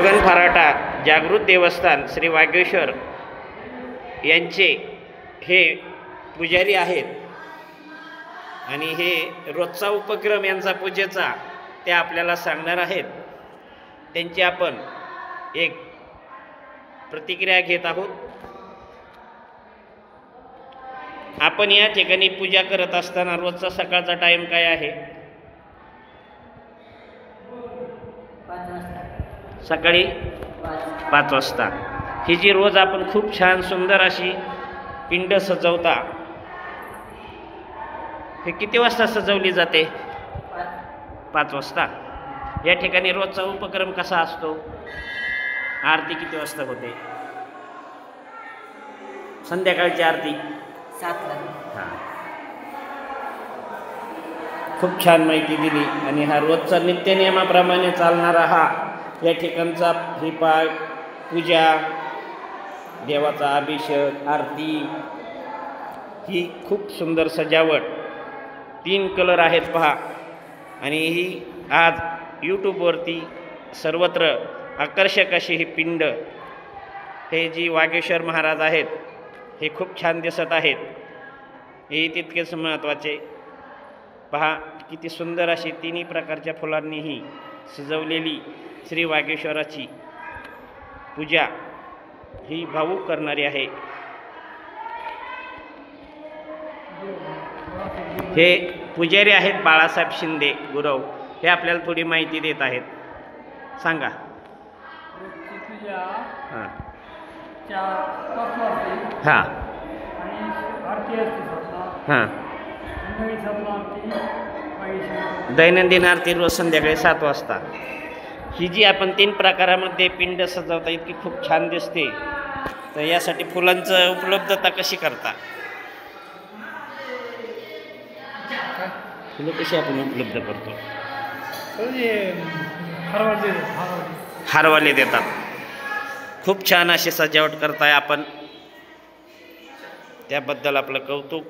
योगन फराटा जागृत देवस्थान श्री वागेश्वर यांचे हे पुजारी आहेत आणि हे रोजचा उपक्रम यांचा पूजेचा ते आपल्याला सांगणार आहेत। त्यांची आपण एक प्रतिक्रिया घेत आहोत। आपण या ठिकाणी पूजा करत असताना रोजचा सकाळचा टाइम काय आहे? 5 वाजता। सकाळी 5 वाजता। ही जी रोज आपण खूप छान सुंदर अशी पिंड सजवता, हे किती वाजता सजवली जाते? 5 वाजता। या ठिकाणी रोजचा उपक्रम कसा असतो? आरती किती वाजता होते? संध्याकाळची आरती 7 ला। हां, खूप छान माहिती दिली। आणि हा रोजचा नित्यनियमाप्रमाणे चालणारा हा या ठिकाणचा ही पूजा, देवाचा अभिषेक, आरती, ही खूप सुंदर सजावट, 3 कलर आहेत पहा। आणि ही आज यूट्यूबवरती सर्वत्र आकर्षक अशी ही पिंड, हे जी वागेश्वर महाराज आहेत हे खूप छान दिसत आहेत। हे तितकेच महत्त्वाचे। पहा किती सुंदर अशी 3 प्रकारच्या फुलांनी ही सजवलेली श्री वागेश्वराची पूजा ही भावूक करणारी आहे। हे पुजारी आहेत बाळासाहेब शिंदे गुरव, हे आपल्याला थोडी माहिती देत आहेत। सांगा। हां हां हां, दैनंदिन आरती रोज संध्याकाळी 7 वाजता। ही जी आपण 3 प्रकारामध्ये पिंड सजवता इतकी खूप छान दिसते, तर यासाठी फुलांचं उपलब्धता कशी करता? फुलं कशी आपण उपलब्ध करतो? हारवाले देतात। खूप छान अशी सजावट करताय आपण, त्याबद्दल आपलं कौतुक।